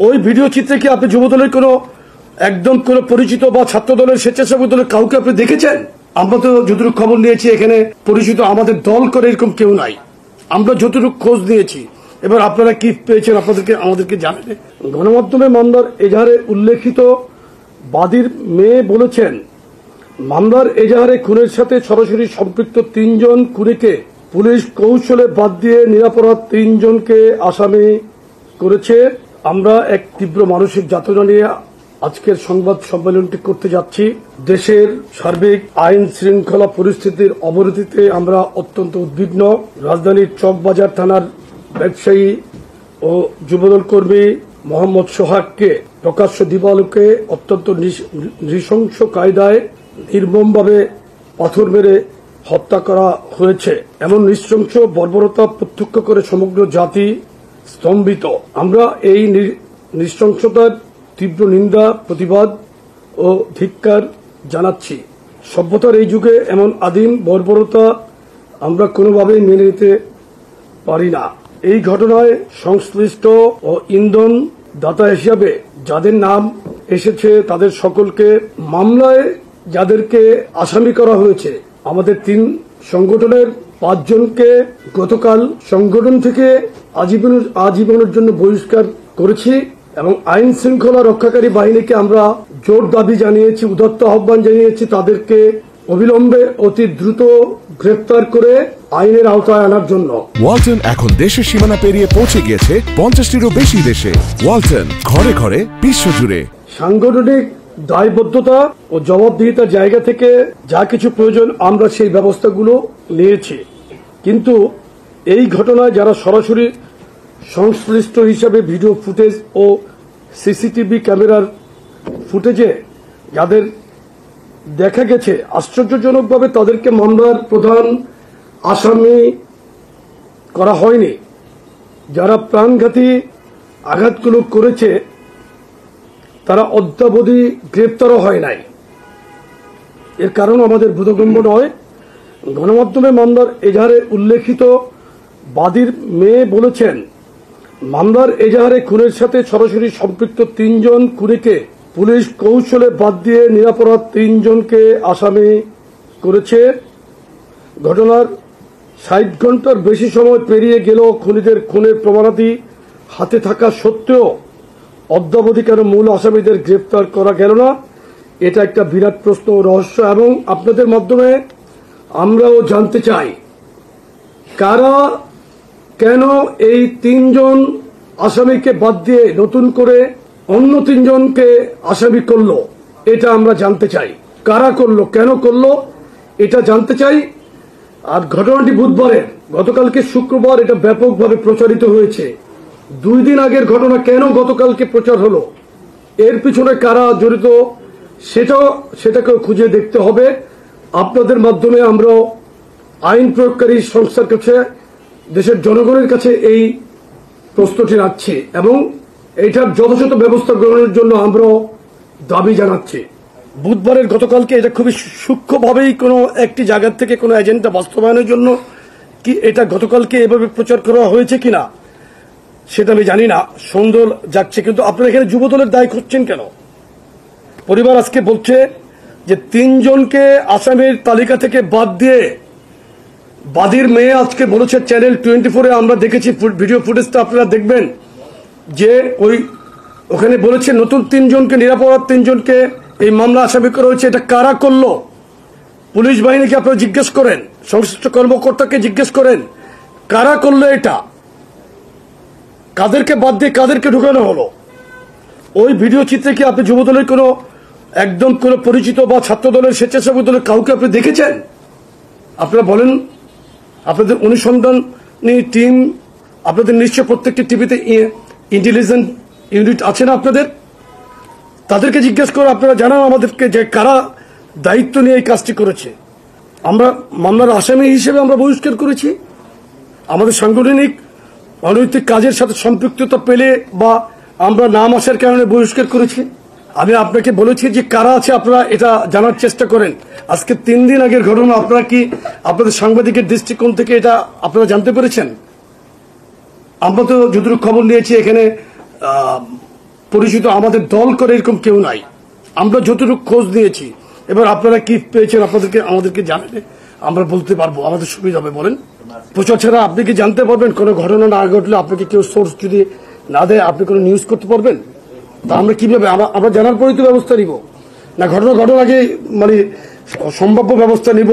ওই ভিডিও চিত্রে কি আপনি যুবদলের কোনো একদম কোনো পরিচিত বা ছাত্র দলের স্বেচ্ছাসেবক দলের কাউকে আপনি দেখেছেন? আমরা তো যতটুকু খবর নিয়েছি এখানে পরিচিত আমাদের দল করে এরকম কেউ নাই। আমরা যতটুকু খোঁজ নিয়েছি, এবার আপনারা কি পেয়েছেন আমাদেরকে জানেন। গণমাধ্যমে মামলার এজাহারে উল্লেখিত বাদীর মেয়ে বলেছেন, মামলার এজাহারে খুনের সাথে সরাসরি সম্পৃক্ত ৩ জন খুনিকে পুলিশ কৌশলে বাদ দিয়ে নিরপরাধ ৩ জনকে আসামি করেছে। আমরা এক তীব্র মানসিক যাতনা নিয়ে আজকের সংবাদ সম্মেলনটি করতে যাচ্ছি। দেশের সার্বিক আইন শৃঙ্খলা পরিস্থিতির অবনতিতে আমরা অত্যন্ত উদ্বিগ্ন। রাজধানীর চকবাজার থানার ব্যবসায়ী ও যুবদল কর্মী মোহাম্মদ সোহাগকে প্রকাশ্য দিবালোকে অত্যন্ত নৃশংস কায়দায় নির্মমভাবে পাথর মেরে হত্যা করা হয়েছে। এমন নৃশংস বর্বরতা প্রত্যক্ষ করে সমগ্র জাতি স্তম্ভিত। আমরা এই নৃশংসতার তীব্র নিন্দা, প্রতিবাদ ও ধিক্কার জানাচ্ছি। সভ্যতার এই যুগে এমন আদিম বর্বরতা আমরা কোনোভাবেই মেনে নিতে পারি না। এই ঘটনায় সংশ্লিষ্ট ও ইন্ধন দাতা হিসাবে যাদের নাম এসেছে তাদের সকলকে, মামলায় যাদেরকে আসামি করা হয়েছে, আমাদের 3 সংগঠনের 5 জনকে গতকাল সংগঠন থেকে আজীবনের জন্য বহিষ্কার করেছি এবং আইন শৃঙ্খলা রক্ষাকারী বাহিনীকে আমরা জোর দাবি জানিয়েছি, উদাত্ত আহ্বান জানিয়েছি তাদেরকে অবিলম্বে অতি দ্রুত গ্রেফতার করে আইনের আওতায় আনার জন্য। ওয়ালটন এখন দেশের সীমানা পেরিয়ে পৌঁছে গিয়েছে 50টিরও বেশি দেশে। ওয়ালটন, ঘরে ঘরে বিশ্বজুড়ে। সাংগঠনিক দায়বদ্ধতা ও জবাবদিহিতার জায়গা থেকে যা কিছু প্রয়োজন আমরা সেই ব্যবস্থাগুলো নিয়েছি, কিন্তু এই ঘটনায় যারা সরাসরি সংশ্লিষ্ট হিসাবে ভিডিও ফুটেজ ও সিসিটিভি ক্যামেরার ফুটেজে যাদের দেখা গেছে, আশ্চর্যজনকভাবে তাদেরকে মামলার প্রধান আসামি করা হয়নি। যারা প্রাণঘাতী আঘাতগুলো করেছে তারা অদ্যাবধি গ্রেপ্তারও হয় নাই। এর কারণ আমাদের বোধগম্য নয়। গণমাধ্যমে মামলার এজাহারে উল্লেখিত বাদীর মেয়ে বলেছেন, মামলার এজাহারে খুনের সাথে সরাসরি সম্পৃক্ত ৩ জন খুনিকে পুলিশ কৌশলে বাদ দিয়ে নিরপরাধ ৩ জনকে আসামি করেছে। ঘটনার ৬০ ঘন্টার বেশি সময় পেরিয়ে গেলেও খুনিদের খুনের প্রমাণাদি হাতে থাকা সত্ত্বেও অদ্যাবধি কেন মূল আসামিদের গ্রেপ্তার করা গেল না, এটা একটা বিরাট প্রশ্ন ও রহস্য। এবং আপনাদের মাধ্যমে আমরাও জানতে চাই, কারা কেন এই ৩ জন আসামিকে বাদ দিয়ে নতুন করে অন্য ৩ জনকে আসামি করলো, এটা আমরা জানতে চাই। কারা করলো, কেন করলো, এটা জানতে চাই। আর ঘটনাটি বুধবারের, গতকালকে শুক্রবার এটা ব্যাপকভাবে প্রচারিত হয়েছে। 2 দিন আগের ঘটনা কেন গতকালকে প্রচার হলো, এর পিছনে কারা জড়িত সেটাকেও খুঁজে দেখতে হবে। আপনাদের মাধ্যমে আমরা আইন প্রয়োগকারী সংস্থার কাছে, দেশের জনগণের কাছে এই প্রশ্নটি রাখছি এবং এইটার যথাযথ ব্যবস্থা গ্রহণের জন্য আমরা দাবি জানাচ্ছি। বুধবারের গতকালকে এটা খুবই সূক্ষ্মভাবেই কোনো একটি জায়গা থেকে কোনো এজেন্ডা বাস্তবায়নের জন্য কি এটা গতকালকে এভাবে প্রচার করা হয়েছে কিনা সেটা আমি জানি না, সন্দেহ যাচ্ছে। কিন্তু আপনারা এখানে যুবদলের দায় করছেন কেন? পরিবার আজকে বলছে যে ৩ জনকে আসামির তালিকা থেকে বাদ দিয়ে বাদীর মেয়ে আজকে বলেছে, চ্যানেল 24-এ আমরা দেখেছি ভিডিও ফুটেজটা, আপনারা দেখবেন যে ওখানে বলেছে নতুন ৩ জনকে, নিরাপরাধ ৩ জনকে এই মামলা আসামি করা হয়েছে। এটা কারা করলো? পুলিশ বাহিনীকে আপনারা জিজ্ঞেস করেন, সংশ্লিষ্ট কর্মকর্তাকে জিজ্ঞেস করেন কারা করলো এটা, কাদেরকে বাদ দিয়ে কাদেরকে ঢুকানো হলো। ওই ভিডিও চিত্রে কি আপনি যুবদলের কোনো একদম কোনো পরিচিত বা ছাত্র দলের স্বেচ্ছাসেবক দলের কাউকে আপনি দেখেছেন? আপনারা বলেন, আপনাদের অনুসন্ধানী টিম, আপনাদের নিশ্চয় প্রত্যেকটি টিভিতে ইন্টেলিজেন্স ইউনিট আছে না আপনাদের? তাদেরকে জিজ্ঞেস করে আপনারা জানান আমাদেরকে যে কারা দায়িত্ব নিয়ে এই কাজটি করেছে। আমরা মামলার আসামি হিসেবে আমরা বহিষ্কার করেছি, আমাদের সাংগঠনিক অনৈতিক কাজের সাথে সম্পৃক্ততা পেলে বা আমরা নাম আসার কারণে বহিষ্কার করেছি। আমি আপনাকে বলেছি যে কারা আছে আপনারা এটা জানার চেষ্টা করেন। আজকে 3 দিন আগের ঘটনা আপনারা কি আপনাদের সাংবাদিকের দৃষ্টিকোণ থেকে এটা আপনারা জানতে পেরেছেন? আমরা তো যতটুকু খবর নিয়েছি এখানে পরিচিত আমাদের দল করে এরকম কেউ নাই। আমরা যতটুকু খোঁজ নিয়েছি, এবার আপনারা কি পেয়েছেন আমাদেরকে জানালে আমরা বলতে পারবো, আমাদের সুবিধা হবে। বলেন, প্রচার ছাড়া আপনি কি জানতে পারবেন? কোনো ঘটনা না ঘটলে আপনাকে কেউ সোর্স যদি না দেয়, আপনি কোনো নিউজ করতে পারবেন? তা আমরা কিভাবে, আমরা জানার পরেই তো ব্যবস্থা নিব না? ঘটনা ঘটনার আগে মানে সম্ভাব্য ব্যবস্থা নিব,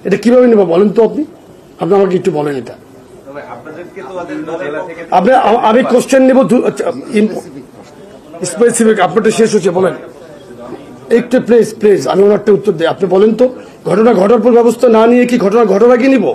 এটা কিভাবে নিব বলেন তো? আপনি আমাকে একটু বলেন এটা। আমি কোশ্চেন নিব স্পেসিফিক। আপনারটা শেষ হচ্ছে, বলেন একটু প্লিজ আমি ওনারটা উত্তর দিই। আপনি বলেন তো, ঘটনা ঘটার পর ব্যবস্থা না নিয়ে কি ঘটনা ঘটার আগে নিব?